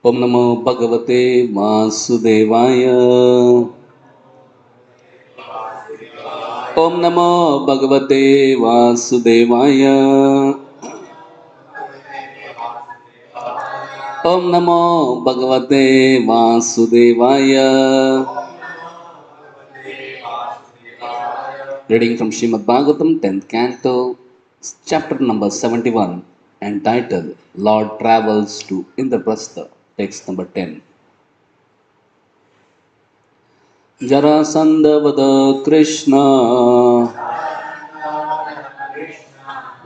ओम नमो भगवते वासुदेवाय। ओम नमो भगवते वासुदेवाय। ओम नमो भगवते वासुदेवाय। Reading from Srimad Bhagavatam, 10th Canto, chapter number 71, entitled Lord Travels to Indraprastha, text number 10. Jarasandha Krishna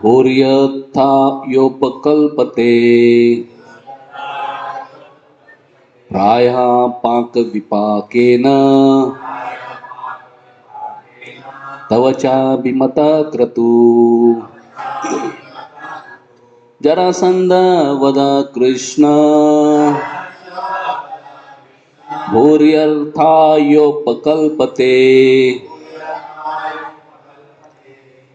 Huryatha Yopakalpate Praya Paka Vipakena Tavacha Bimata Kratu. Jarasandha Vada Krishna Bhuryartha Yopakalpate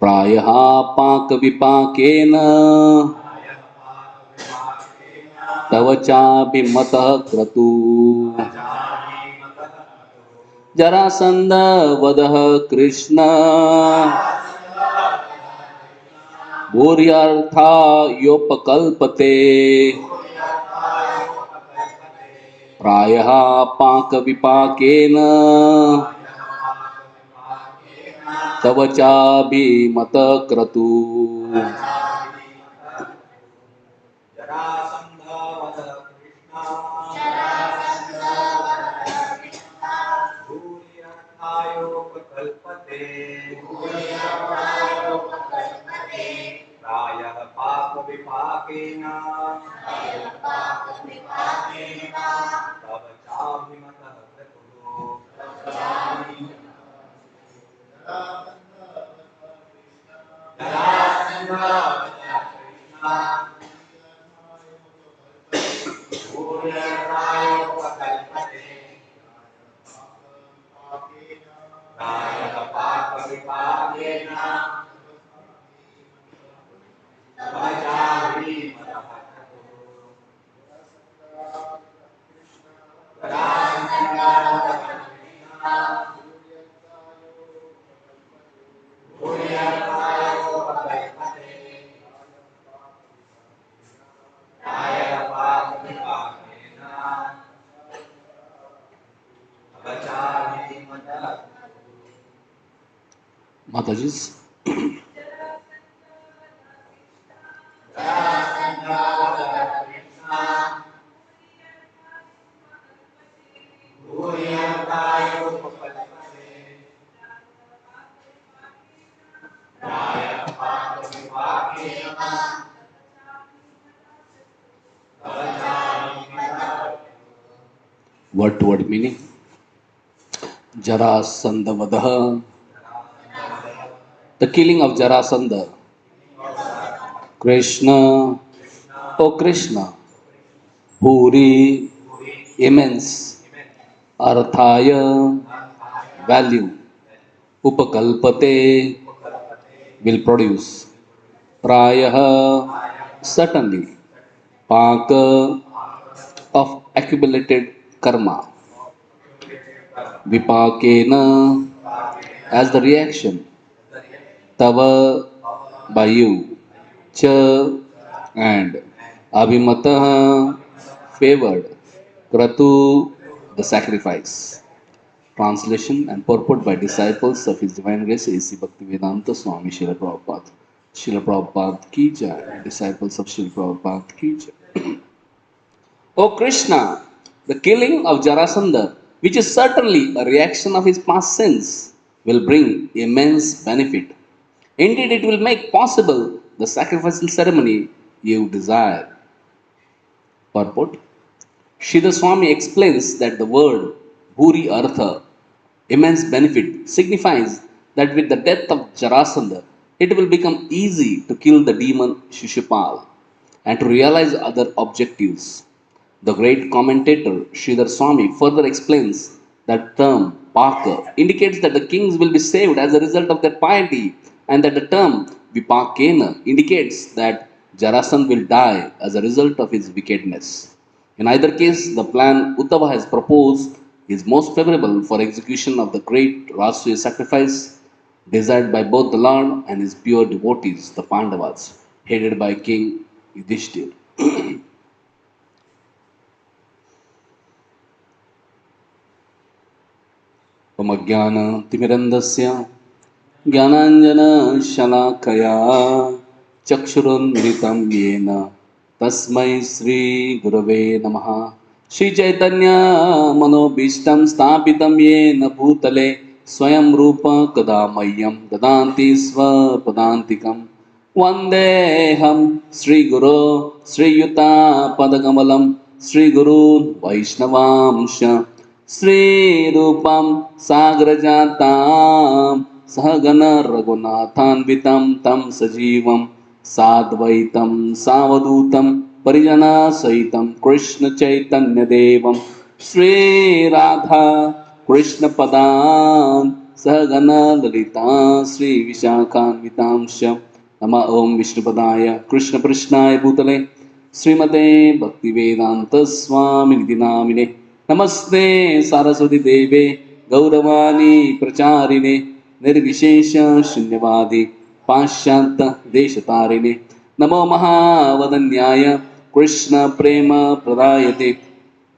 Prayaha Paka Vipakena Tavacha Bimata Kratu. Jarasandha Vada Krishna Bhuryartha Yopakalpate Prayaha Paka Vipakena Tavacha Bimata Kratu. Mataji's. Word to word meaning. Jarasandha Vadaha. The killing of Jarasandha. Krishna, O Krishna, Puri, immense, Arthaya, value, Upakalpate, will produce, Prayaha, certainly, Paka, of accumulated karma, Vipakena, as the reaction, Tava, by you, Cha, and Abhimataha, favored, Kratu, the sacrifice. Translation and purport by disciples of His Divine Grace A.C. Bhaktivedanta Swami Srila Prabhupada. Srila Prabhupada ki jai. Disciples of Srila Prabhupada ki jai. O Krishna, the killing of Jarasandha, which is certainly a reaction of his past sins, will bring immense benefit. Indeed, it will make possible the sacrificial ceremony you desire. Purport. Sridhar Swami explains that the word Bhuri Artha, immense benefit, signifies that with the death of Jarasandha, it will become easy to kill the demon Shishupal and to realize other objectives. The great commentator Sridhar Swami further explains that term Paka indicates that the kings will be saved as a result of their piety, and that the term Vipakena indicates that Jarasandha will die as a result of his wickedness. In either case, the plan Uddhava has proposed is most favorable for execution of the great Rashtriya sacrifice desired by both the Lord and his pure devotees, the Pandavas, headed by King Yudhishthir. Pamagyanatimirandasya Jnananjana-shalakaya Chakshurunmritam yena Tasmai Sri Gurave Namaha. Shri Chaitanya Manobishtam Stapitam yena Bhutale Swayam Rupa Kadamayyam Dadanti Swapadantikam Vandeham Sri Guru Sri Yuta Padakamalam Sri Guru Vaishnavamsha Sri Rupam Sagrajatam Sahagana Raghunathanvitam Tam Sajivam Sadvaitam Savadutam Parijana Saitam Krishna Chaitanya Devam Sri Radha Krishna Padan Sahagana Lalita Sri Vishakhanvitamsha Nama Om Vishnupadaya Krishna Prishnaya Bhutale Srimate Bhaktivedanta Swami Namine Namaste Saraswati Deve Gauravani Pracharine Nirvishesha Shunyavadi Pashyanta Deshatarine Namo Mahavadanyaya Krishna Prema Pradayate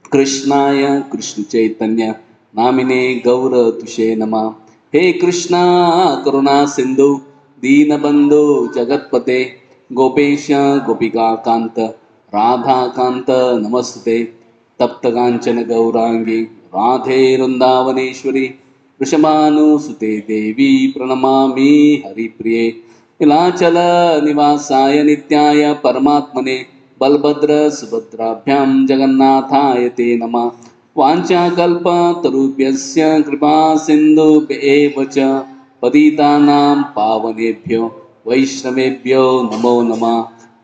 Krishnaya Krishna Chaitanya Namine Gaura Tushe Nama He Krishna Karuna Sindhu Deenabandhu Jagatpate Gopesha Gopika Kanta Radha Kanta Namaste Taptakanchana Gaurangi Radhe Rundavaneshwari Vrishabhanu Sute Devi Pranamami Haripriye Nilachala Nivasaya Nityaya Paramatmane Balbhadra Subhadrabhyam Jagannathaya Te Nama Vanchakalpa Tarubhyasya Kripa Sindhu Evacha Patitanam Pavanebhyo Vaishnavebhyo Namo Nama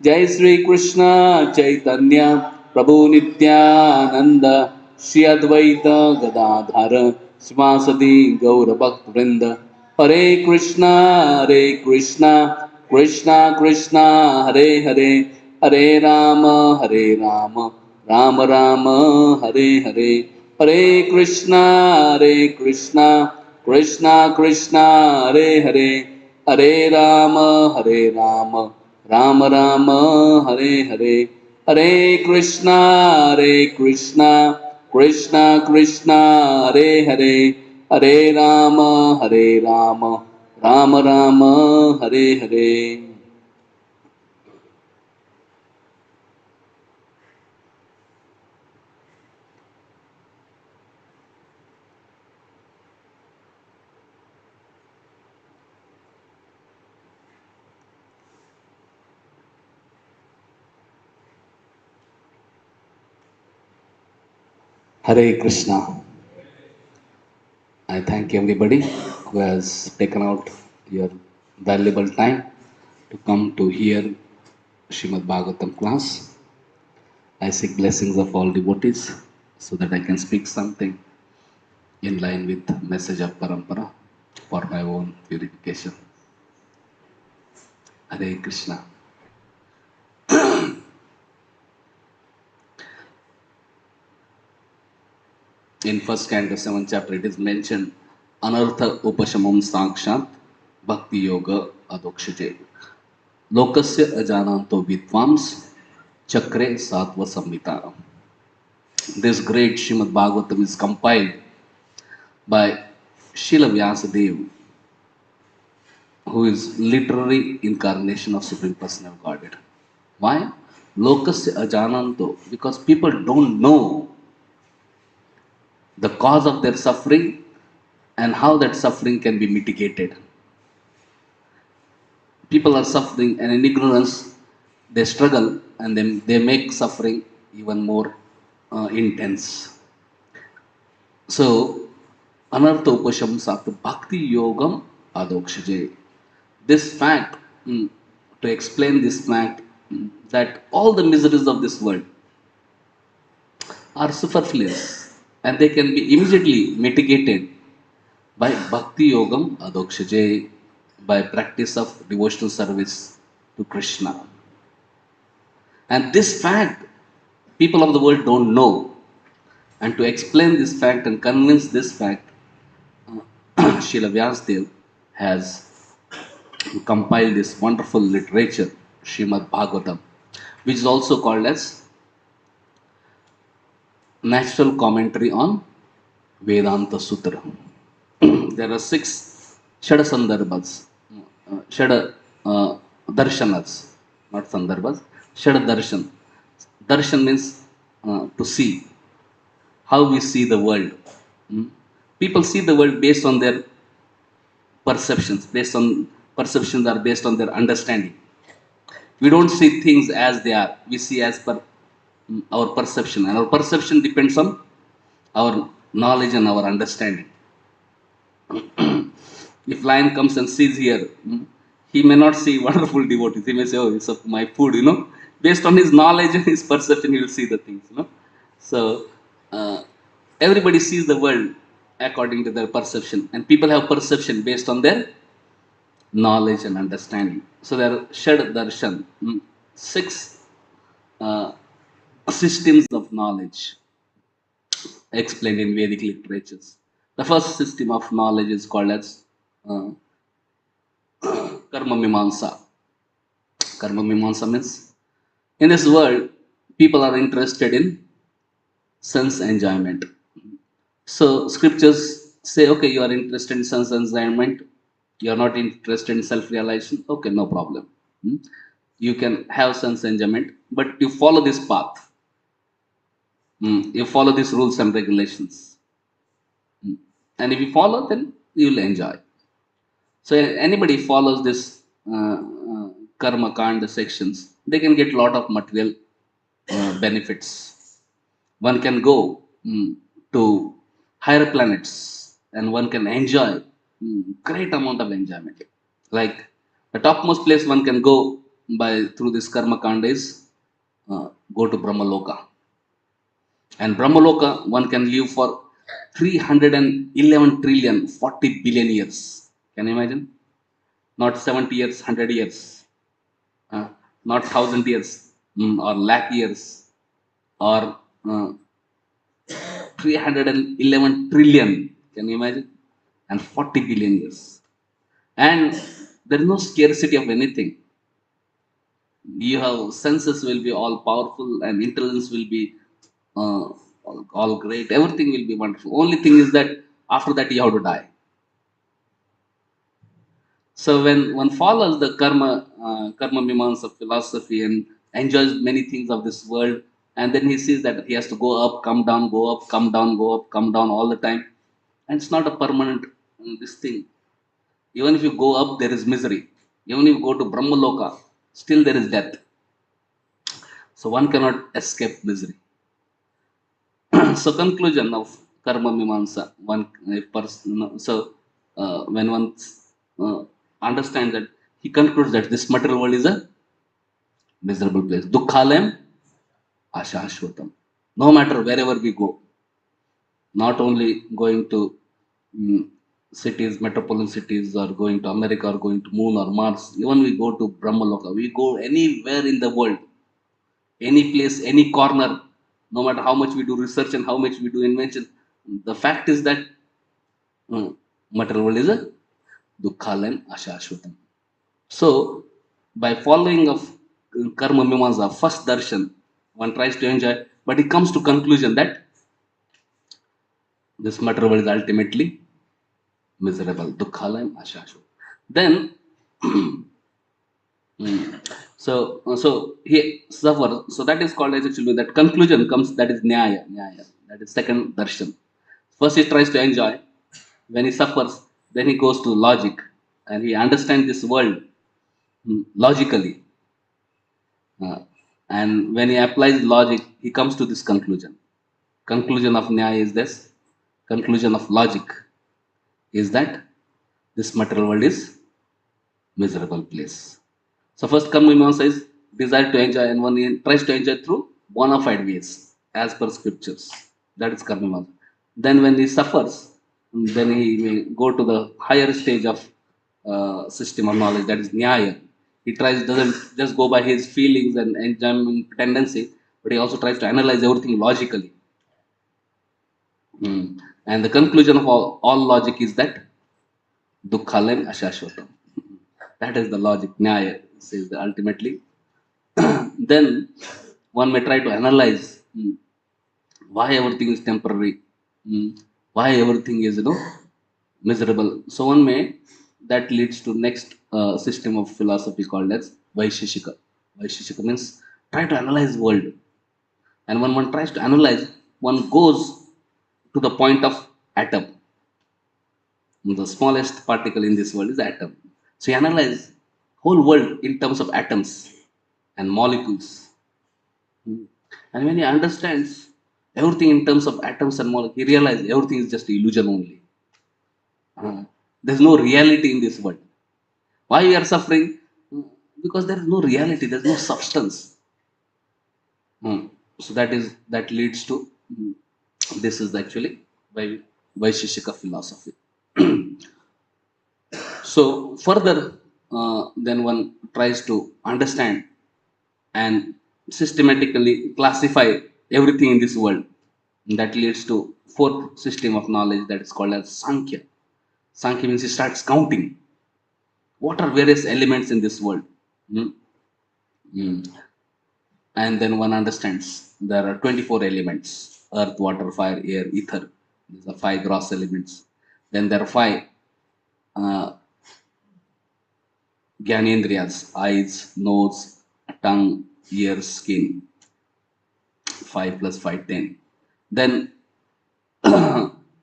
Jai Sri Krishna Chaitanya Prabhu Nityananda Shri Advaita Gadadhara Sivasadi Gaura Bhaktivinoda Hare Krishna Krishna Krishna Hare Hare Hare Rama Rama Rama Hare Hare Hare Krishna Krishna Krishna Hare Hare Hare Rama Rama Rama Hare Hare Hare Krishna Krishna Krishna Hare Hare Hare Rama Rama Rama Hare Hare. Hare Krishna. I thank everybody who has taken out your valuable time to come to hear Srimad Bhagavatam class. I seek blessings of all devotees so that I can speak something in line with message of Parampara for my own purification. Hare Krishna. In first canto 7th chapter it is mentioned Anartha Upashamam Sakshat Bhakti Yoga Adokshaje Lokasya Ajananto Vidvams Chakre Sattva Samhita. This great Srimad Bhagavatam is compiled by Srila Vyasadeva, who is literary incarnation of Supreme Personal Godhead. Why? Lokasya Ajananto, because people don't know the cause of their suffering and how that suffering can be mitigated. People are suffering, and in ignorance they struggle, and then they make suffering even more intense. So, Anartha Upasham Sakta Bhakti Yogam Adokshaje. This fact, to explain this fact, that all the miseries of this world are superfluous and they can be immediately mitigated by Bhakti Yogam Adokshaje, by practice of devotional service to Krishna. And this fact people of the world don't know. And to explain this fact and convince this fact, Srila Vyasdev has compiled this wonderful literature, Srimad Bhagavatam, which is also called as natural commentary on Vedanta Sutra. There are six Shada Sandarbhas, Shada Darshanas, not Sandarbhas, Shada Darshan. Darshan means to see, how we see the world. Mm. People see the world based on their perceptions are based on their understanding. We don't see things as they are. We see as per our perception, and our perception depends on our knowledge and our understanding. If lion comes and sees here, he may not see wonderful devotees. He may say, "Oh, it's my food," you know. Based on his knowledge and his perception, he will see the things, you know. So uh, everybody sees the world according to their perception, and people have perception based on their knowledge and understanding. So there are Shad Darshan, six uh, systems of knowledge explained in Vedic literatures. The first system of knowledge is called as uh, Karma Mimamsa. Karma Mimamsa means in this world, people are interested in sense enjoyment. So scriptures say, okay, you are interested in sense enjoyment, you are not interested in self-realization. Okay, no problem. Hmm? You can have sense enjoyment, but you follow this path. You follow these rules and regulations, and if you follow, then you will enjoy. So anybody follows this karma kanda sections, they can get lot of material benefits. One can go to higher planets, and one can enjoy great amount of enjoyment. Like the topmost place one can go by through this karma kanda is go to Brahmaloka. And Brahmaloka one can live for 311 trillion 40 billion years. Can you imagine? Not 70 years, 100 years, uh, not 1,000 years, or lakh years, or 311 trillion. Can you imagine? And 40 billion years. And there is no scarcity of anything. You have senses will be all powerful, and intelligence will be uh, all great. Everything will be wonderful. Only thing is that after that you have to die. So when one follows the karma mimamsa philosophy and enjoys many things of this world, and then he sees that he has to go up, come down, go up, come down, go up, come down all the time, and it's not a permanent this thing. Even if you go up, there is misery. Even if you go to Brahmaloka, still there is death. So one cannot escape misery. So conclusion of karma mimamsa, one person. So when one uh, understands that, he concludes that this material world is a miserable place. Dukkhalayam ashashvatam. No matter wherever we go, not only going to cities, metropolitan cities, or going to America, or going to Moon or Mars, even we go to Brahmaloka, we go anywhere in the world, any place, any corner, no matter how much we do research and how much we do invention, the fact is that material world is a dukkhalayam ashashvatam. So by following of karma mimamsa, first darshan, one tries to enjoy, but he comes to conclusion that this material world is ultimately miserable, dukkhalayam ashashvatam. Then so he suffers. So that is called as actually that conclusion comes, that is nyaya. That is second darshan. First he tries to enjoy. When he suffers, then he goes to logic, and he understands this world logically. And when he applies logic, he comes to this conclusion. Conclusion of nyaya is this. Conclusion of logic is that this material world is miserable place. So first karma mimamsa is desire to enjoy, and one tries to enjoy through bona fide ways, as per scriptures. That is karma mimamsa. Then when he suffers, then he may go to the higher stage of system of knowledge, that is nyaya. He tries, doesn't just go by his feelings and enjoyment tendency, but he also tries to analyze everything logically. And the conclusion of all logic is that Dukhalam Ashashvatam. That is the logic. Nyaya says that ultimately. Then one may try to analyze why everything is temporary, why everything is miserable. So one may that leads to next system of philosophy called as Vaisheshika. Vaisheshika means try to analyze world, and when one tries to analyze, one goes to the point of atom. The smallest particle in this world is atom. So you analyze whole world in terms of atoms and molecules. And when he understands everything in terms of atoms and molecules, he realizes everything is just illusion only. There's no reality in this world. Why we are suffering? Because there is no reality, there's no substance. So that leads to this is actually by Vaisheshika philosophy. So further, then one tries to understand and systematically classify everything in this world. And that leads to fourth system of knowledge that is called as Sankhya. Sankhya means he starts counting what are various elements in this world. Hmm? Hmm. And then one understands there are 24 elements: earth, water, fire, air, ether. These are five gross elements. Then there are five uh, Gyanendriyas: eyes, nose, tongue, ears, skin. 5 plus 5, 10. Then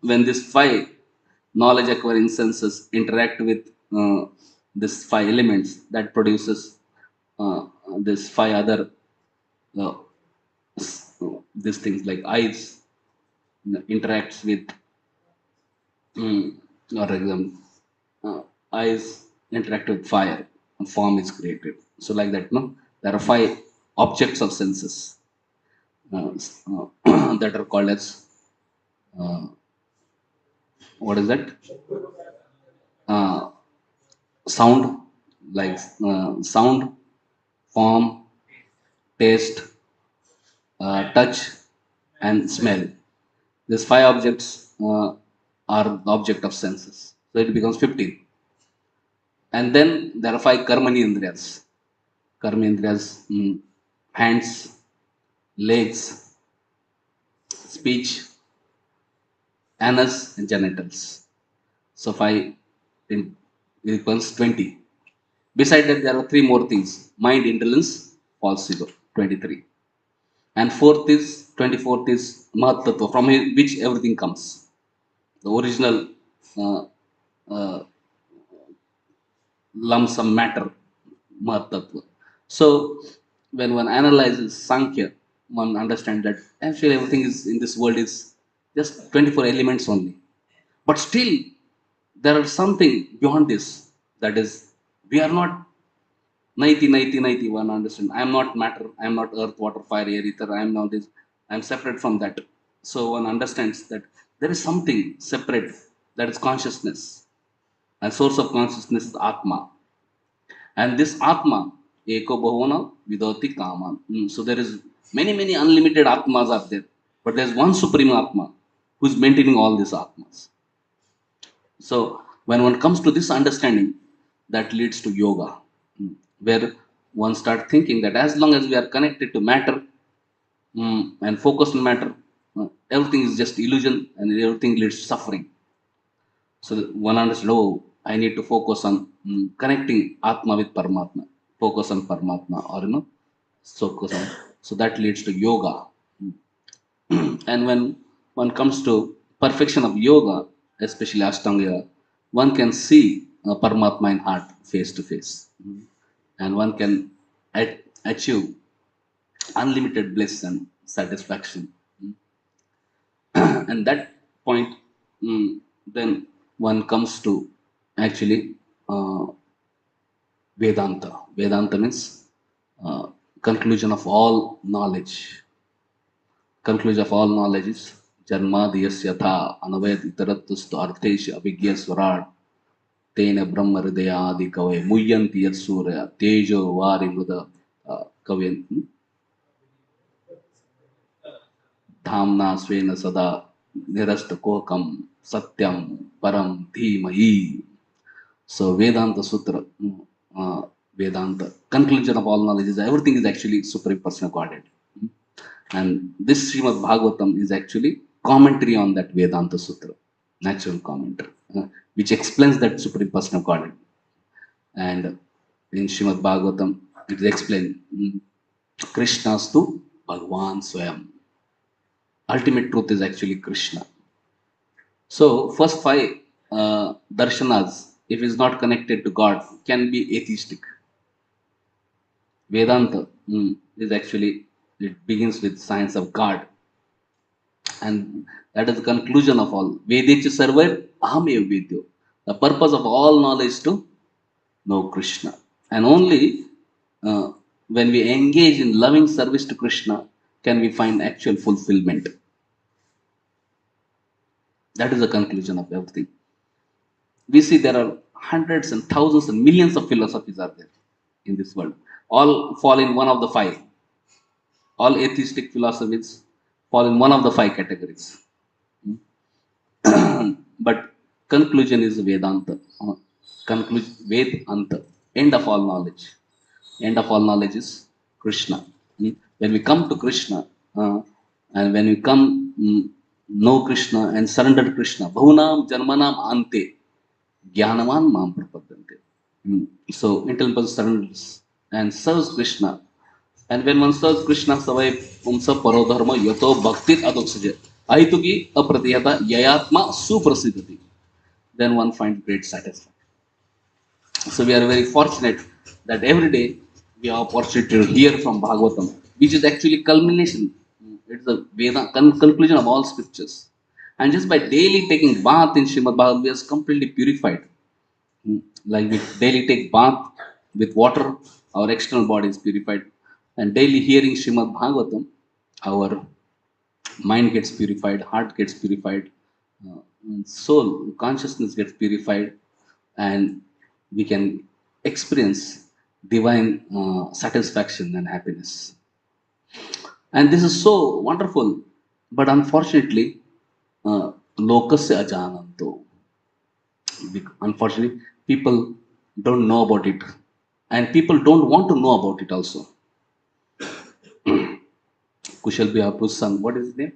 when this five knowledge acquiring senses interact with this five elements, that produces uh, this five other uh, these things like eyes interacts with or example eyes interact with fire and form is created. So like that, no, there are five objects of senses that are called as uh, what is that? uh, Sound, like sound, form, taste, touch, and smell. These five objects are the object of senses, so it becomes 15. And then there are five karmanindriyas. Karmanindriyas: hands, legs, speech, anus, and genitals. So 5 in equals 20. Beside that, there are three more things: mind, intelligence, false ego, 23. And fourth is 24th is Mahatattva, from which everything comes. The original uh, uh, lump sum matter, Mahatattva. So when one analyzes Sankhya, one understands that actually everything is in this world is just 24 elements only. But still, there is something beyond this. That is, we are not 90, 90, 91. Understand? I am not matter. I am not earth, water, fire, air, ether. I am not this. I am separate from that. So one understands that there is something separate, that is consciousness. And source of consciousness is Atma. And this Atma, Eko Bhavana Vidoti Kaman. So there is many unlimited Atmas are there. But there is one supreme Atma who is maintaining all these Atmas. So when one comes to this understanding, that leads to yoga, where one start thinking that as long as we are connected to matter and focused on matter, everything is just illusion and everything leads to suffering. So that one understands, oh, I need to focus on connecting Atma with Paramatma, focus on Paramatma, or focus on. So that leads to yoga. And when one comes to perfection of yoga, especially Ashtanga yoga, one can see Paramatma in heart face to face. And one can achieve unlimited bliss and satisfaction. And that point, then one comes to actually Vedanta. Vedanta means conclusion of all knowledge. Conclusion of all knowledge is Janmadiyasya tha anaved itarattustu artheshu abhigya swarad tena brahma hridaya adi kave muyyanti yat surya tejo vari mruda kaven. Dhamna Svena Sada Nirasthakoham Satyam Param Dhimahi. So Vedanta Sutra, Vedanta, conclusion of all knowledge is everything is actually Supreme Personal Godhead. And this Srimad Bhagavatam is actually commentary on that Vedanta Sutra, natural commentary, which explains that Supreme Personal Godhead. And in Srimad Bhagavatam, it is explained Krishnastu Bhagwan Swayam. Ultimate truth is actually Krishna. So, first five darshanas, if it is not connected to God, can be atheistic. Vedanta is actually, it begins with science of God. And that is the conclusion of all. Vedecha sarvar ahamev vedyo. The purpose of all knowledge is to know Krishna. And only when we engage in loving service to Krishna can we find actual fulfillment. That is the conclusion of everything. We see there are hundreds and thousands and millions of philosophies are there in this world. All fall in one of the five. All atheistic philosophies fall in one of the five categories. But conclusion is Vedanta. Vedanta. End of all knowledge. End of all knowledge is Krishna. When we come to Krishna, and when we come know Krishna and surrender to Krishna, Bhunam Janmanam Ante Jnanavan Mam Prapadyante. So intelligent person surrenders and serves Krishna. And when one serves Krishna, Savai Pumsa Parodharma Yato Bhaktit Adoksija Aituki Apratihata Yayatma Suprasiddhati. Then one finds great satisfaction. So we are very fortunate that every day we have opportunity to hear from Bhagavatam, which is actually culmination. It's the Veda conclusion of all scriptures. And just by daily taking bath in Srimad Bhagavatam, we are completely purified. Like we daily take bath with water, our external body is purified. And daily hearing Srimad Bhagavatam, our mind gets purified, heart gets purified, soul, consciousness gets purified, and we can experience divine satisfaction and happiness. And this is so wonderful, but unfortunately, lokasya ajananto. Unfortunately, people don't know about it, and people don't want to know about it also. Kushal Bihapu's son, what is his name?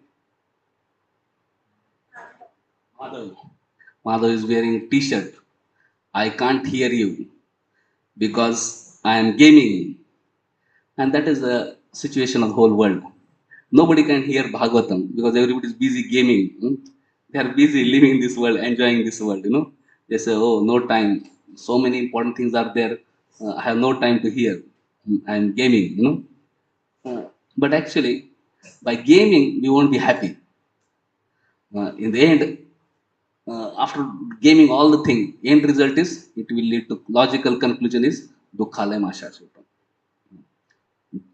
Madhav. Madhav is wearing t-shirt. I can't hear you because I am gaming. And that is the situation of the whole world. Nobody can hear Bhagavatam because everybody is busy gaming. They are busy living this world, enjoying this world, They say, oh, no time. So many important things are there. I have no time to hear. I am gaming, But actually, by gaming, we won't be happy. In the end, after gaming all the thing, end result is, it will lead to logical conclusion is, Dukhalaya Ashashrutam.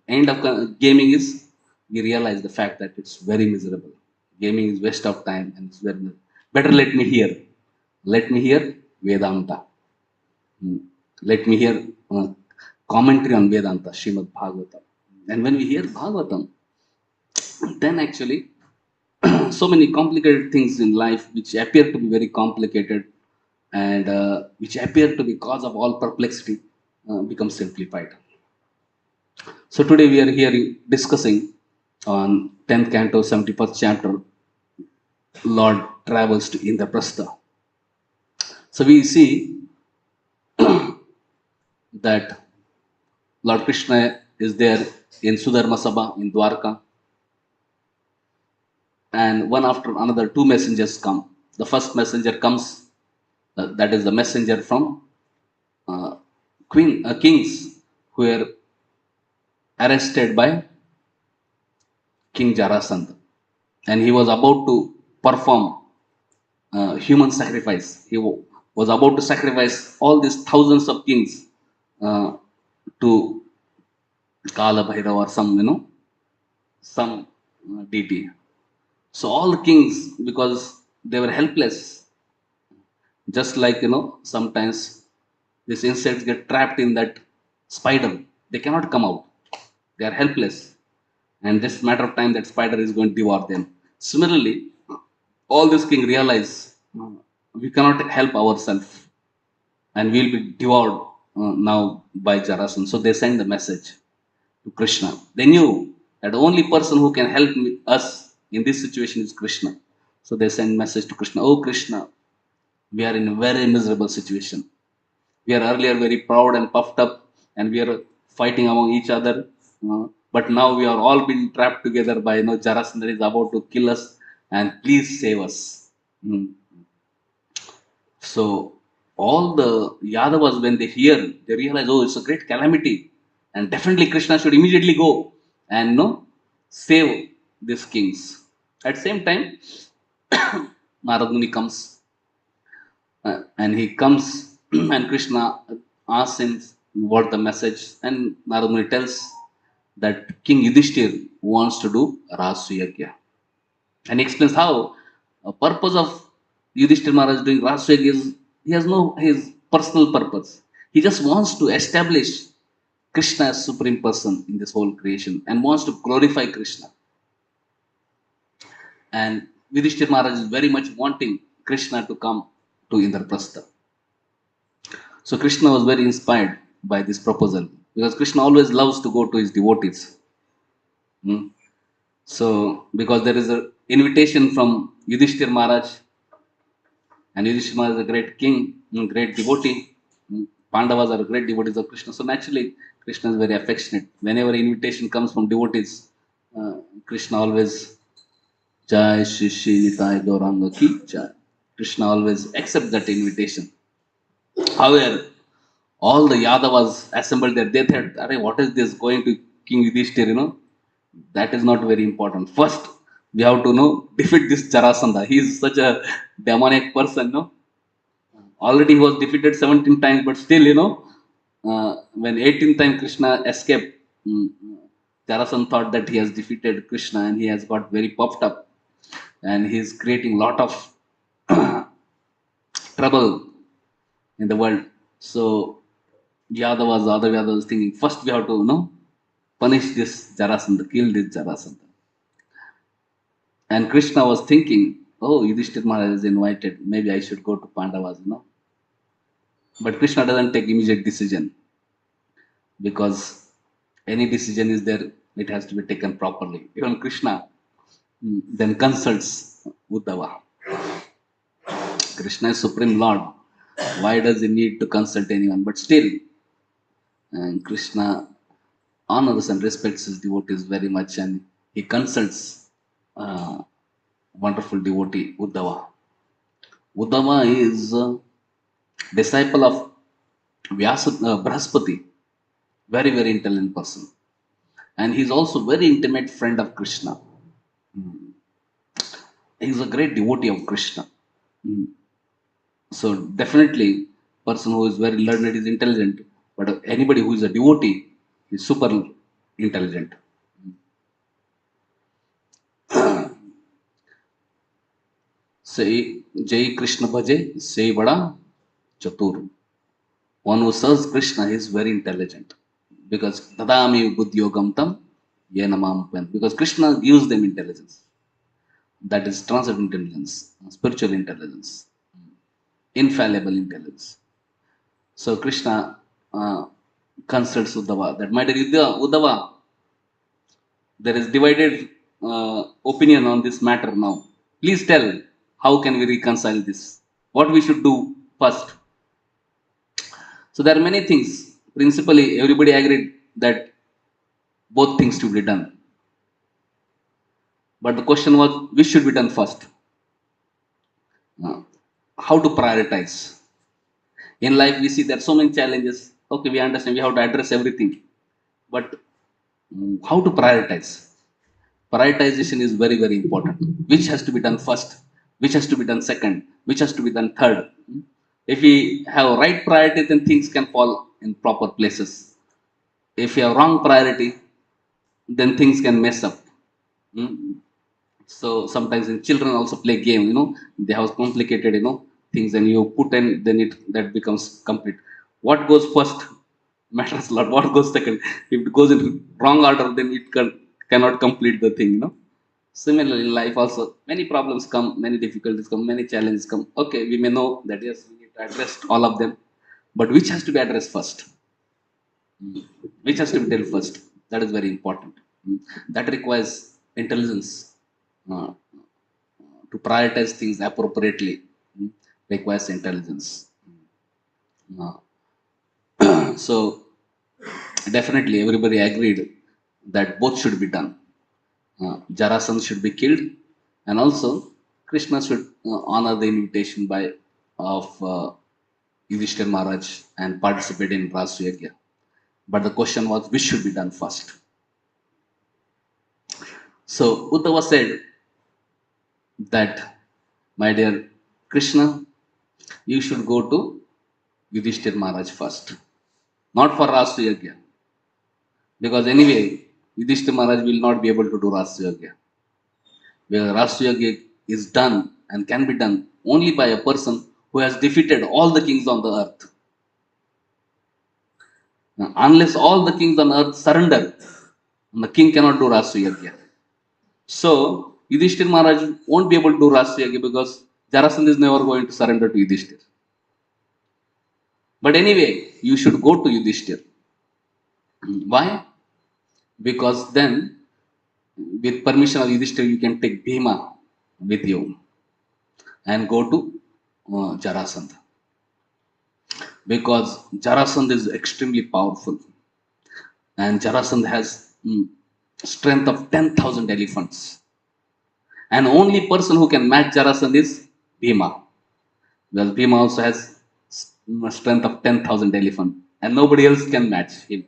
End of gaming is, we realize the fact that it's very miserable. Gaming is waste of time and it's very better. Let me hear. Let me hear Vedanta. Let me hear commentary on Vedanta, Srimad Bhagavatam. And when we hear Bhagavatam, then actually so many complicated things in life which appear to be very complicated and which appear to be cause of all perplexity become simplified. So today we are here discussing on 10th canto, 71st chapter, Lord travels to Indraprastha. So we see that Lord Krishna is there in Sudharma Sabha in Dwarka, and one after another two messengers come. The first messenger comes, that is the messenger from kings who were arrested by King Jarasandha, and he was about to perform human sacrifice. He was about to sacrifice all these thousands of kings to Kala Bhairava or some deity. So all the kings, because they were helpless, just like sometimes these insects get trapped in that spider, they cannot come out. They are helpless. and just matter of time that spider is going to devour them. Similarly, all this king realize we cannot help ourselves and we'll be devoured now by Jarasan. So they send the message to Krishna. They knew that the only person who can help us in this situation is Krishna. So they send message to Krishna. Oh Krishna, we are in a very miserable situation. We are earlier very proud and puffed up, and we are fighting among each other. But now we are all being trapped together by Jarasandha is about to kill us, and please save us. Mm. So all the Yadavas, when they hear, they realize, oh, it's a great calamity, and definitely Krishna should immediately go and save these kings. At the same time, Narad Muni comes and he comes and Krishna asks him what the message, and Narad Muni tells that King Yudhishthir wants to do Rasuyagya. And he explains how a purpose of Yudhishthir Maharaj doing Rasuyagya is he has no his personal purpose. He just wants to establish Krishna as supreme person in this whole creation and wants to glorify Krishna. And Yudhishthir Maharaj is very much wanting Krishna to come to Indraprastha. So Krishna was very inspired by this proposal because Krishna always loves to go to his devotees. Hmm. So because there is an invitation from Yudhishthir Maharaj, and Yudhishthir Maharaj is a great king, great devotee. Pandavas are great devotees of Krishna. So naturally, Krishna is very affectionate. Whenever invitation comes from devotees, Krishna always Jai Shri Shri Nitai Gauranga Ki Jai. Krishna always accepts that invitation. However, all the Yadavas assembled there, they thought, Arey, what is this going to King Yudhishthir, That is not very important. First, we have to defeat this Jarasandha. He is such a demonic person, Already he was defeated 17 times, but still, when 18th time Krishna escaped, Jarasandha thought that he has defeated Krishna and he has got very puffed up and he is creating lot of trouble in the world. So Yadavas, other Yadavas thinking, first we have to, punish this Jarasandha, kill this Jarasandha. And Krishna was thinking, oh, Yudhishthir Maharaj is invited, maybe I should go to Pandavas, But Krishna doesn't take immediate decision because any decision is there, it has to be taken properly. Even Krishna then consults Uddhava. Krishna is Supreme Lord. Why does he need to consult anyone? But still, Krishna honors and respects his devotees very much and he consults wonderful devotee Uddhava. Uddhava is a disciple of Brahaspati, very, very intelligent person. And he's also very intimate friend of Krishna. He's a great devotee of Krishna. So definitely, person who is very learned is intelligent, but anybody who is a devotee is super intelligent. Say Jai Krishna Bhaje, say Bada Chatur. One who serves Krishna is very intelligent because Tadami Buddhyogam Tam Yenamam Pen. Because Krishna gives them intelligence. That is transcendental intelligence, spiritual intelligence, infallible intelligence. So Krishna consults Uddhava that my dear Uddhava, there is divided opinion on this matter now. Please tell how can we reconcile this? What we should do first? So there are many things. Principally, everybody agreed that both things should be done. But the question was, which should be done first? How to prioritize? In life, we see there are so many challenges. Okay, we understand we have to address everything. But how to prioritize? Prioritization is very, very important. Which has to be done first? Which has to be done second? Which has to be done third? If we have right priority, then things can fall in proper places. If you have wrong priority, then things can mess up. So sometimes in children also play game, they have complicated, things and you put in, then that becomes complete. What goes first matters a lot. What goes second? If it goes in wrong order, then it can cannot complete the thing, Similarly, in life also, many problems come, many difficulties come, many challenges come. Okay, we may know that yes, we need to address all of them, but which has to be addressed first? Which has to be dealt first? That is very important. That requires intelligence uh, to prioritize things appropriately. Requires intelligence. Uh, so definitely, everybody agreed that both should be done. Jarasandha should be killed, and also Krishna should honor the invitation by of Yudhishthir Maharaj and participate in Rasa Yagya. But the question was, which should be done first? So Uddhava said that, my dear Krishna, you should go to Yudhishthir Maharaj first, not for Rasa Yagya, because anyway Yudhishthir Maharaj will not be able to do Rasa Yagya. Where Rashtriya is done and can be done only by a person who has defeated all the kings on the earth. Now, unless all the kings on earth surrender, the king cannot do Rashtriya. So, Yudhishthir Maharaj won't be able to do Rashtriya because Jarasandha is never going to surrender to Yudhishthir. But anyway, you should go to Yudhishthir. Why? Because then, with permission of Yudhishthir, you can take Bhima with you and go to Jarasandha. Because Jarasandha is extremely powerful and Jarasandha has strength of 10,000 elephants. And only person who can match Jarasandha is Bhima. Well, Bhima also has strength of 10,000 elephants and nobody else can match him.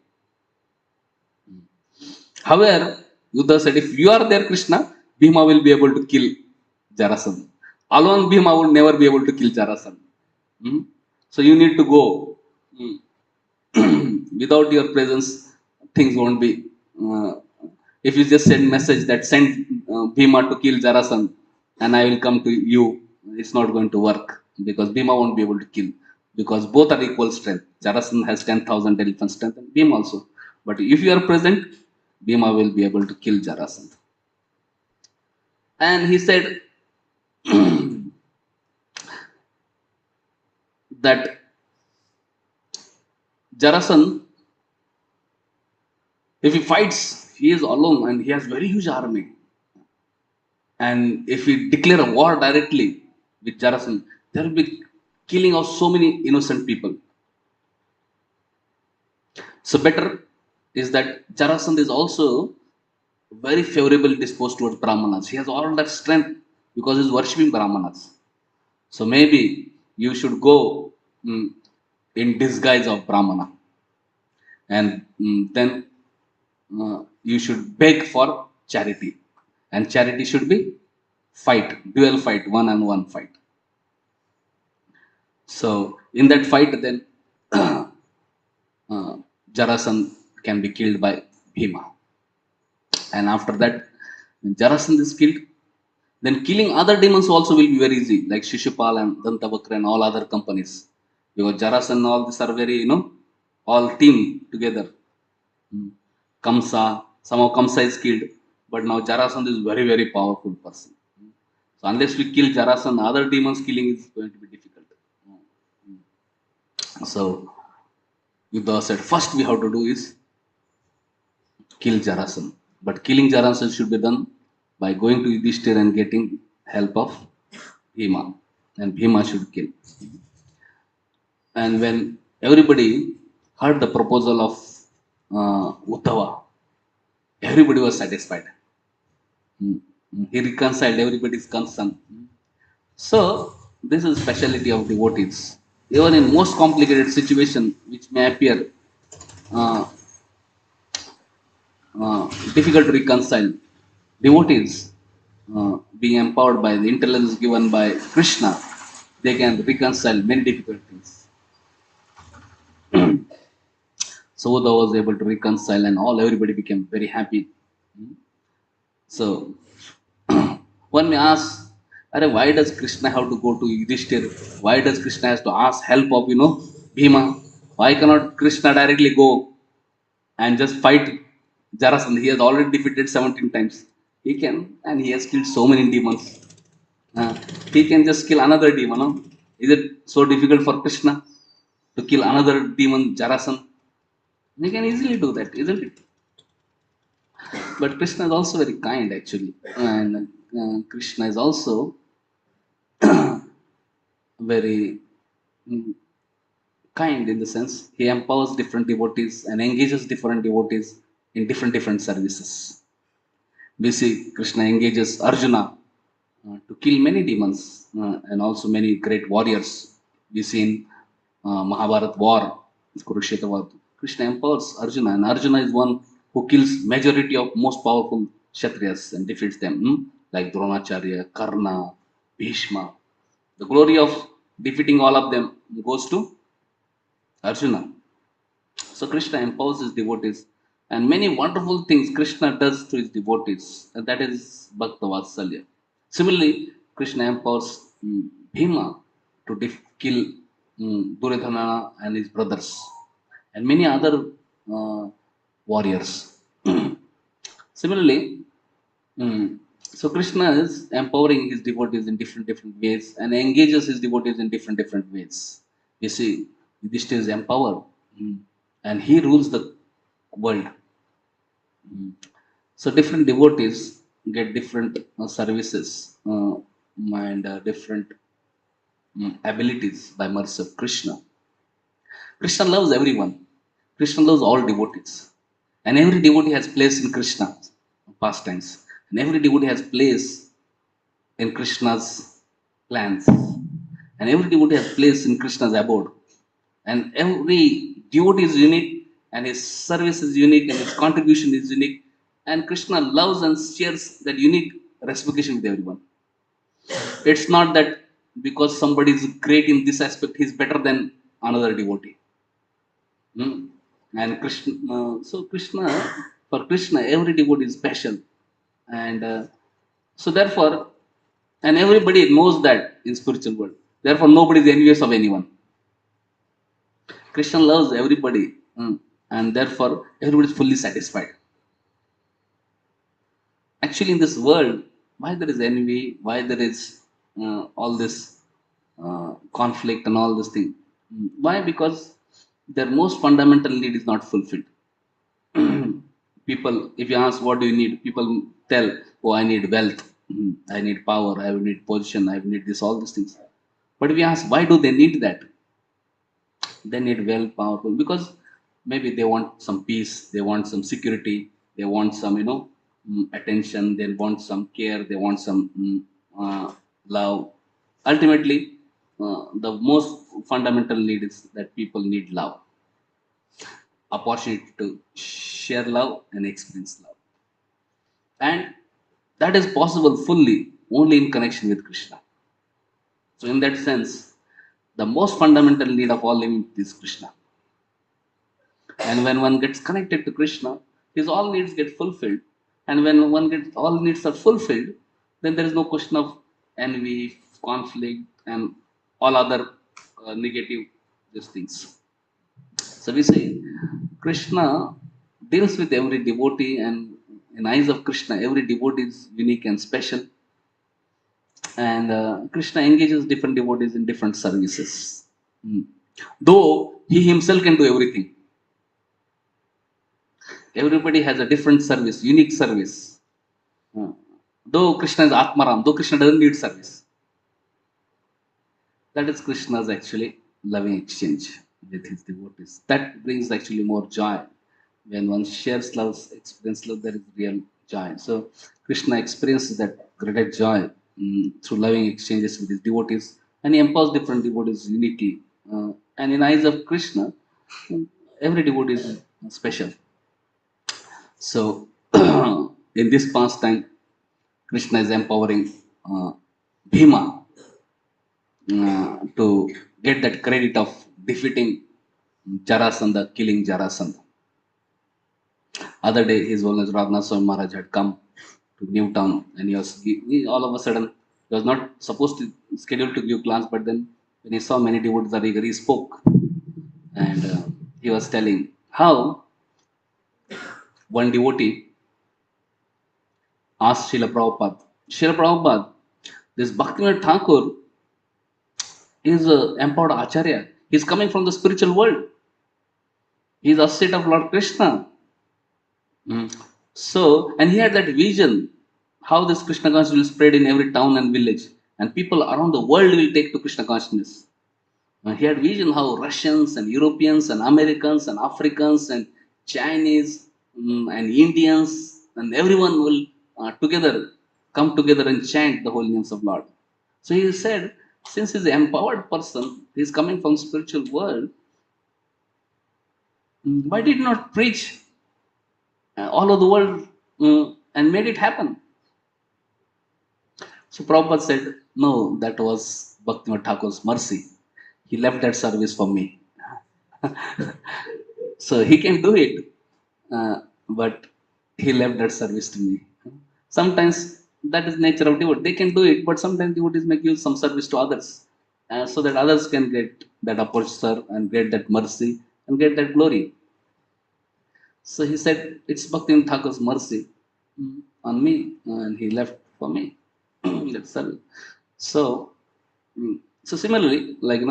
However, Yuddha said, if you are there, Krishna, Bhima will be able to kill Jarasandha. Alone, Bhima would never be able to kill Jarasandha. So you need to go. Without your presence, things won't be. If you just send message that send Bhima to kill Jarasandha and I will come to you, it's not going to work because Bhima won't be able to kill because both are equal strength. Jarasandha has 10,000 elephant strength and Bhima also. But if you are present, Bhima will be able to kill Jarasandha. And he said that Jarasandha, if he fights, he is alone and he has very huge army. And if we declare a war directly with Jarasandha, there will be killing of so many innocent people. So better is that Jarasandha is also very favorably disposed towards Brahmanas. He has all that strength because he is worshipping Brahmanas. So maybe you should go in disguise of Brahmana. And then you should beg for charity. And charity should be fight, dual fight, one-on-one fight. So in that fight, then Jarasandha can be killed by Bhima. And after that, when Jarasandha is killed, then killing other demons also will be very easy, like Shishupal and Dantavakra and all other companies. Because Jarasandha and all these are very, all team together. Kamsa, somehow Kamsa is killed, but now Jarasandha is very, very powerful person. So unless we kill Jarasandha, other demons killing is going to be difficult. So Yuddha said, first we have to do is kill Jarasandha. But killing Jarasandha should be done by going to Yudhishthira and getting help of Bhima. And Bhima should kill. And when everybody heard the proposal of Uddhava, everybody was satisfied. He reconciled everybody's concern. So this is speciality of devotees. Even in most complicated situation, which may appear difficult to reconcile, devotees being empowered by the intelligence given by Krishna, they can reconcile many difficult things. So Uddhava was able to reconcile and everybody became very happy. So one may ask, why does Krishna have to go to Yudhishthir? Why does Krishna has to ask help of Bhima? Why cannot Krishna directly go and just fight Jarasandha, he has already defeated 17 times. He can, and he has killed so many demons. Uh, he can just kill another demon. No? Is it so difficult for Krishna to kill another demon, Jarasandha? He can easily do that, isn't it? But Krishna is also very kind, actually. And Krishna is also very mm, kind in the sense he empowers different devotees and engages different devotees in different services. We see Krishna engages Arjuna to kill many demons and also many great warriors. We see in Mahabharat war, Kurukshetra war, Krishna empowers Arjuna, and Arjuna is one who kills majority of most powerful Kshatriyas and defeats them, like Dronacharya, Karna, Bhishma. The glory of defeating all of them goes to Arjuna. So Krishna empowers his devotees, and many wonderful things Krishna does to his devotees, and that is Bhakta Vatsalya. Similarly, Krishna empowers Bhima to kill Duryodhana and his brothers, and many other uh, warriors. Similarly, so Krishna is empowering his devotees in different ways and engages his devotees in different ways. You see, Yudhishthira is empowered, and he rules the world. So different devotees get different services and different abilities by mercy of Krishna. Krishna loves everyone. Krishna loves all devotees, and every devotee has place in Krishna's pastimes, and every devotee has place in Krishna's plans, and every devotee has place in Krishna's abode, and every devotee is unique, and his service is unique, and his contribution is unique, and Krishna loves and shares that unique reciprocation with everyone. It's not that because somebody is great in this aspect, he's better than another devotee. Hmm? And Krishna, so Krishna, for Krishna, every devotee is special, and so therefore, and everybody knows that in spiritual world. Therefore, nobody is envious of anyone. Krishna loves everybody, and therefore everybody is fully satisfied. Actually, in this world, why there is envy, why there is all this conflict and all this thing? Why? Because their most fundamental need is not fulfilled. People, if you ask what do you need, people tell, oh, I need wealth, I need power, I need position, I need this, all these things. But if you ask why do they need that, they need well powerful because maybe they want some peace, they want some security, they want some attention, they want some care, they want some love. Ultimately, the most fundamental need is that people need love, opportunity to share love and experience love. And that is possible fully only in connection with Krishna. So, in that sense, the most fundamental need of all living is Krishna. And when one gets connected to Krishna, his all needs get fulfilled. And when one gets all needs are fulfilled, then there is no question of envy, conflict, and all other negative these things. So we say Krishna deals with every devotee, and in eyes of Krishna, every devotee is unique and special. And Krishna engages different devotees in different services. Hmm. Though he himself can do everything, everybody has a different service, unique service. Uh, though Krishna is Atmaram, though Krishna doesn't need service, that is Krishna's actually loving exchange with his devotees. That brings actually more joy. When one shares love, experience love, there is real joy. So Krishna experiences that greater joy through loving exchanges with his devotees, and he empowers different devotees uniquely. And in eyes of Krishna, every devotee is special. So in this pastime, Krishna is empowering Bhima to get that credit of defeating Jarasandha, killing Jarasandha. Other day, His Holiness Ratna Swami Maharaj had come to Newtown, and all of a sudden he was not supposed to schedule to give class, but then when he saw many devotees are eager, he spoke, and he was telling how one devotee asked Srila Prabhupada, this Bhaktivinoda Thakur is empowered Acharya. He's coming from the spiritual world. He's a state of Lord Krishna. Mm. So, and he had that vision how this Krishna consciousness will spread in every town and village, and people around the world will take to Krishna consciousness. He had vision how Russians and Europeans and Americans and Africans and Chinese and Indians and everyone will together come together and chant the holy names of Lord. So he said, since he's an empowered person, he's coming from spiritual world. Why did he not preach all over the world and made it happen? So Prabhupada said, no, that was Bhaktivinoda Thakur's mercy. He left that service for me. So he can do it, but he left that service to me. Sometimes that is nature of devotee. They can do it, but sometimes devotees make use some service to others, so that others can get that opportunity and get that mercy and get that glory. So he said, it's Bhaktivinoda Thakur's mercy on me, and he left for me. That service. So, so similarly, like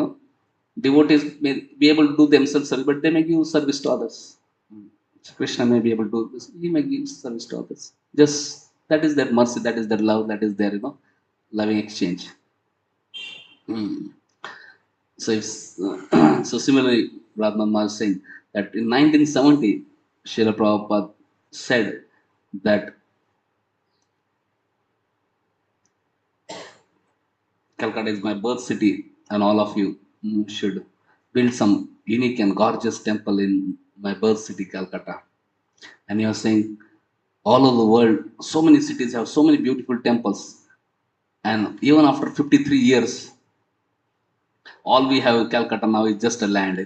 devotees may be able to do themselves service, but they may give service to others. So Krishna may be able to do this. He may give service to others. Just that is their mercy, that is their love, that is their loving exchange. So if, so similarly, Ratna was saying that in 1970, Srila Prabhupada said that Calcutta is my birth city, and all of you should build some unique and gorgeous temple in my birth city, Calcutta. And he was saying, all over the world, so many cities have so many beautiful temples, and even after 53 years, all we have in Calcutta now is just a land.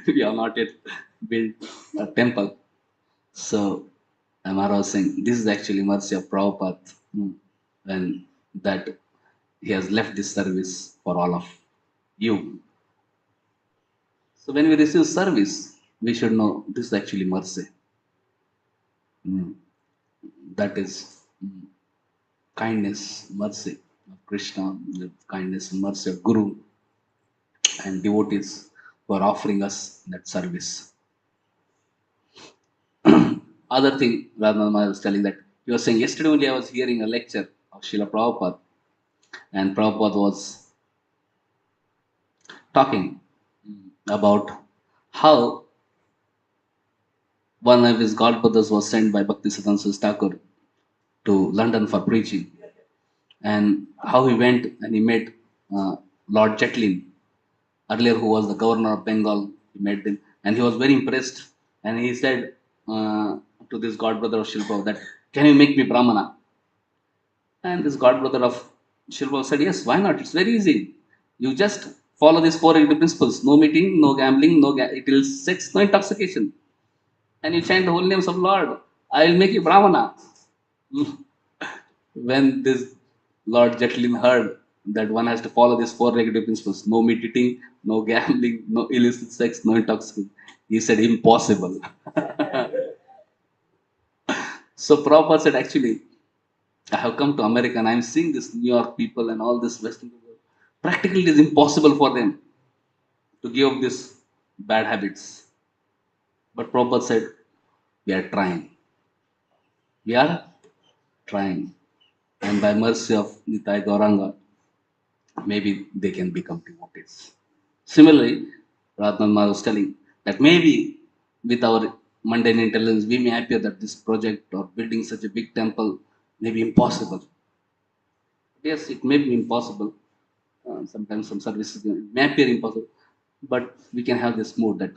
We have not yet built a temple. So, Amara was saying, this is actually mercy of Prabhupada, and that he has left this service for all of you. So when we receive service, we should know this is actually mercy. That is kindness, mercy of Krishna, the kindness and mercy of Guru and devotees who are offering us that service. Other thing, Radha was telling that he was saying yesterday only I was hearing a lecture of Srila Prabhupada, and Prabhupada was talking about how one of his godbrothers was sent by Bhakti Siddhanta Thakur to London for preaching, and how he went and he met Lord Jetlin, earlier who was the governor of Bengal. He met him, and he was very impressed, and he said to this godbrother of Shilpa that, can you make me Brahmana? And this godbrother of Shilpa said, yes, why not? It's very easy. You just follow these four regular principles: no meeting, no gambling, no illicit sex, no intoxication, and you chant the holy names of Lord. I will make you Brahmana. When this Lord Jetlin heard that one has to follow these four regular principles: no meat eating, no gambling, no illicit sex, no intoxication, he said, impossible. So Prabhupada said, actually, I have come to America and I am seeing this New York people and all this Western people. Practically, it is impossible for them to give up these bad habits. But Prabhupada said, we are trying. We are trying. And by mercy of Nitai Gauranga, maybe they can become devotees. Similarly, Ratna was telling that maybe with our mundane intelligence, we may appear that this project or building such a big temple may be impossible. Yes, it may be impossible. Sometimes some services may appear impossible, but we can have this mood that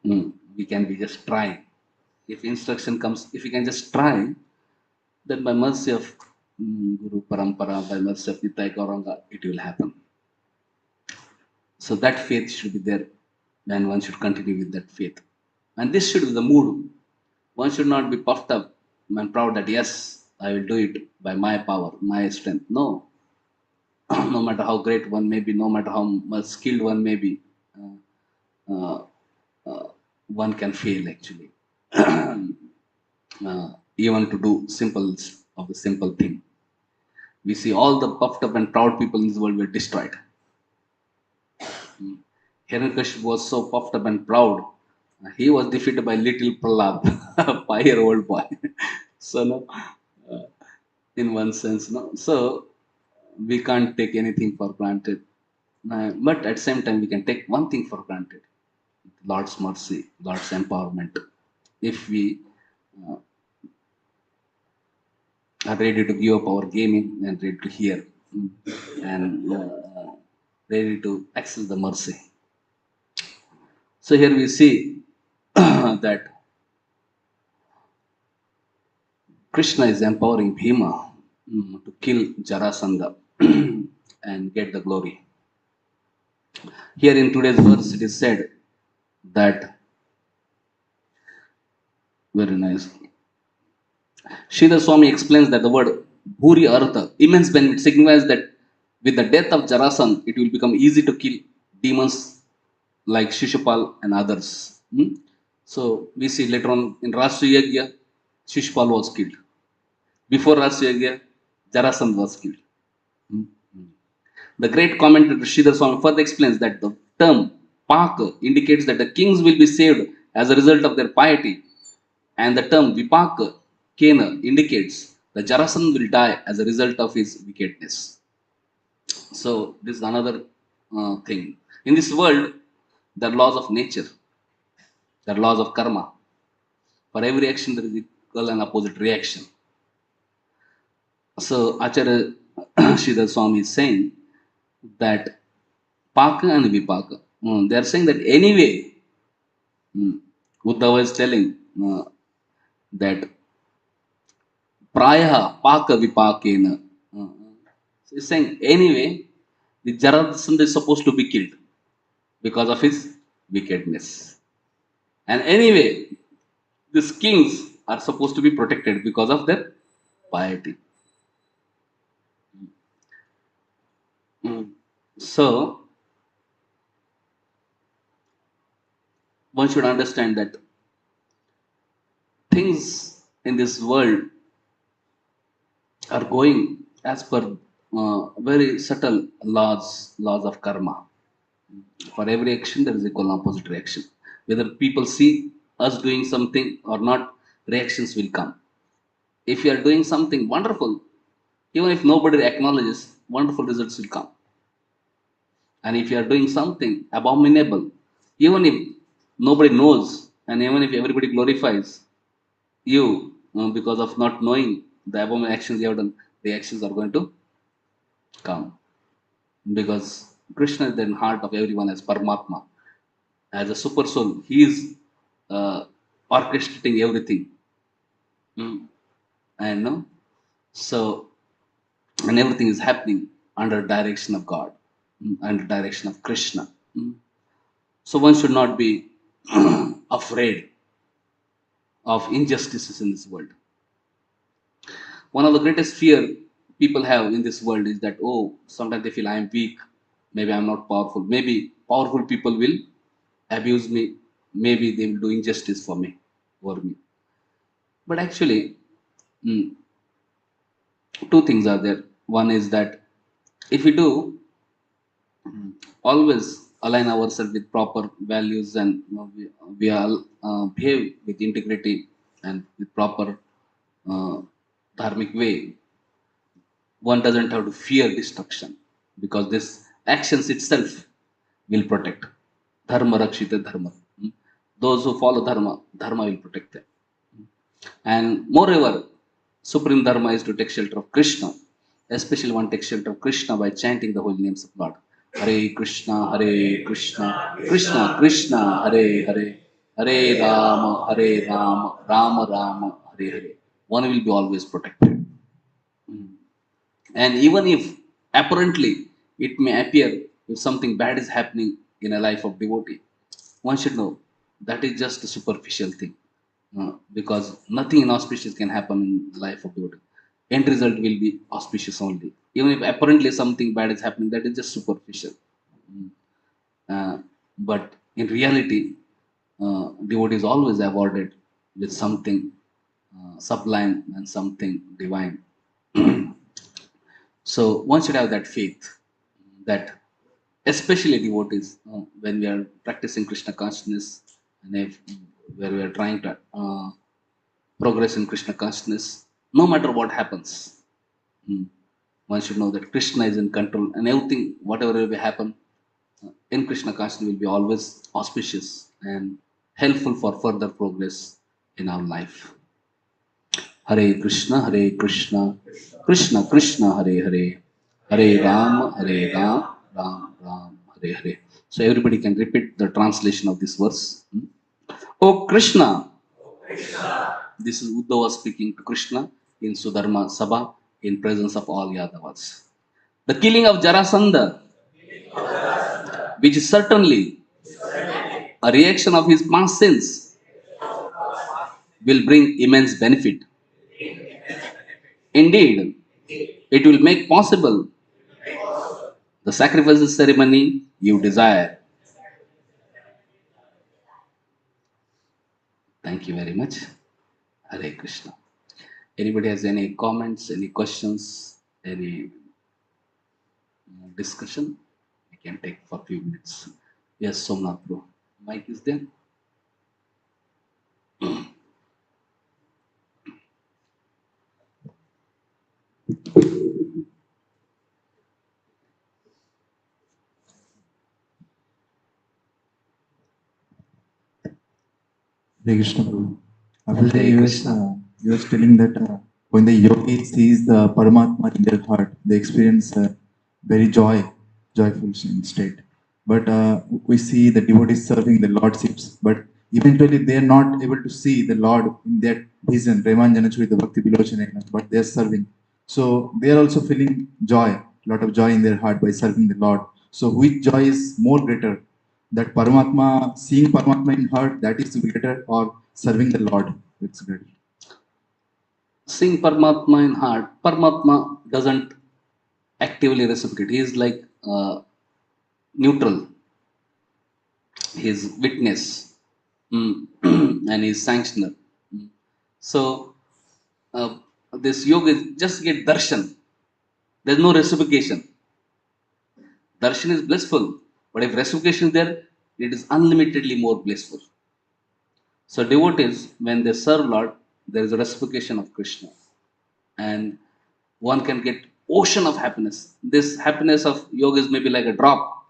we can be just trying. If instruction comes, if we can just try, then by mercy of Guru Parampara, by mercy of Nitai Gauranga, it will happen. So that faith should be there, and one should continue with that faith. And this should be the mood. One should not be puffed up and proud that, yes, I will do it by my power, my strength. No. No matter how great one may be, no matter how much skilled one may be, uh, one can fail actually. even to do simples of the simple thing. We see all the puffed up and proud people in this world were destroyed. Hiranyakashipu was so puffed up and proud. He was defeated by little Prahlad, a 5-year-old boy. So no, uh, in one sense, no. So we can't take anything for granted. But at the same time, we can take one thing for granted: Lord's mercy, Lord's empowerment. If we uh, are ready to give up our gaming and ready to hear, and ready to access the mercy. So here we see that Krishna is empowering Bhima to kill Jarasandha and get the glory. Here in today's verse, it is said that, very nice. Sridhar Swami explains that the word Bhuri Artha, immense benefit, signifies that with the death of Jarasandha, it will become easy to kill demons like Shishupal and others. So we see later on in Rashtriya Yagya, Shishupal was killed. Before Rashtriya Yagya, Jarasandha was killed. The great commentator Sridhar Swami further explains that the term Paka indicates that the kings will be saved as a result of their piety, and the term Vipaka Kena indicates the Jarasandha will die as a result of his wickedness. So this is another thing. In this world, there are laws of nature, there are laws of karma. For every action, there is equal and opposite reaction. So Acharya Sridhar Swami is saying that Paka and Vipaka, they are saying that anyway, Uddhava is telling that Prayaha Paka Vipakena. So he's saying anyway, the Jarasandha is supposed to be killed because of his wickedness. And anyway, these kings are supposed to be protected because of their piety. So one should understand that things in this world are going as per very subtle laws of karma. For every action, there is equal and opposite reaction. Whether people see us doing something or not, reactions will come. If you are doing something wonderful, even if nobody acknowledges, wonderful results will come. And if you are doing something abominable, even if nobody knows, and even if everybody glorifies you because of not knowing the abominable actions you have done, the actions are going to come. Because Krishna is the heart of everyone as Paramatma. As a super soul, he is orchestrating everything. And no, so and everything is happening under direction of God, under direction of Krishna. So one should not be afraid of injustices in this world. One of the greatest fear people have in this world is that, oh, sometimes they feel I am weak, maybe I'm not powerful, maybe powerful people will abuse me, maybe they will do injustice for me, for me. But actually, mm, two things are there. One is that if we do always align ourselves with proper values and we all behave with integrity and with proper uh, dharmic way, one doesn't have to fear destruction because this actions itself will protect. Dharma rakshita dharma. Those who follow dharma, dharma will protect them. And moreover, supreme dharma is to take shelter of Krishna. Especially one takes shelter of Krishna by chanting the holy names of Lord. Hare Krishna, Hare Krishna, Krishna Krishna, Hare Hare, Hare Rama, Hare Rama, Rama Rama, Hare Hare. One will be always protected. And even if apparently it may appear if something bad is happening in a life of devotee, one should know that is just a superficial thing. Because nothing inauspicious can happen in the life of devotee. End result will be auspicious only. Even if apparently something bad is happening, that is just superficial. Uh, but in reality, devotee is always awarded with something sublime and something divine. So one should have that faith that, especially devotees, when we are practicing Krishna consciousness, and if where we are trying to progress in Krishna consciousness, no matter what happens, mm, one should know that Krishna is in control, and everything, whatever will happen in Krishna consciousness, will be always auspicious and helpful for further progress in our life. Hare Krishna, Krishna Krishna, Hare Hare, Hare Ram, Ram Ram, Hare Hare. So everybody can repeat the translation of this verse. Oh Krishna, this is Uddhava speaking to Krishna in Sudharma Sabha in presence of all Yadavas. The killing of Jarasandha, which is certainly a reaction of his past sins, will bring immense benefit. Indeed, it will make possible the sacrifices ceremony you desire. Thank you very much. Hare Krishna. Anybody has any comments, any questions, any discussion? We can take for a few minutes. Yes, Somnath bro. Mic is there. Hare Krishna Prabhu. Abhijay, you was telling that when the yogi sees the Paramatma in their heart, they experience very joyful state. But we see the devotees serving the lordships, but eventually they are not able to see the Lord in that vision, Remanjana Churi, the Bhakti Bilochanekna, but they are serving. So they are also feeling joy, lot of joy in their heart by serving the Lord. So which joy is more greater? That Paramatma, seeing Paramatma in heart, that is greater, or serving the Lord, it's greater. Seeing Paramatma in heart, Paramatma doesn't actively reciprocate. He is like neutral. He is witness, and he is sanctioner. So this yoga is just get darshan. There's no reciprocation. Darshan is blissful, but if reciprocation is there, it is unlimitedly more blissful. So devotees, when they serve Lord, there is a reciprocation of Krishna, and one can get ocean of happiness. This happiness of yoga is maybe like a drop,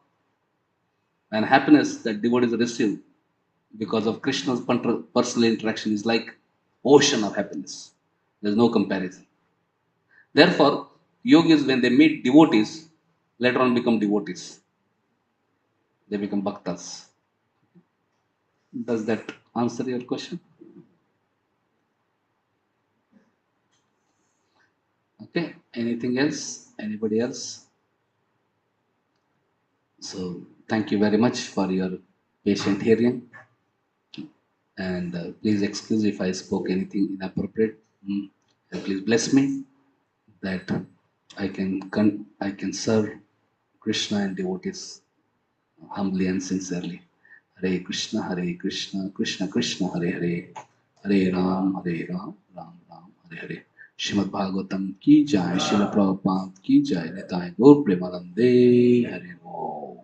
and happiness that devotees receive because of Krishna's personal interaction is like ocean of happiness. There's no comparison. Therefore, yogis, when they meet devotees, later on become devotees. They become bhaktas. Does that answer your question? Okay. Anything else? Anybody else? So, thank you very much for your patient hearing. And please excuse if I spoke anything inappropriate. And please bless me that I can serve Krishna and devotees humbly and sincerely. Hare Krishna, Krishna Krishna, Hare Hare, Hare Ram, Ram Ram, Hare Hare. Srimad Bhagavatam ki jai, Srila Prabhupada ki jai, Nitai Gaur Premanande, Hare Om.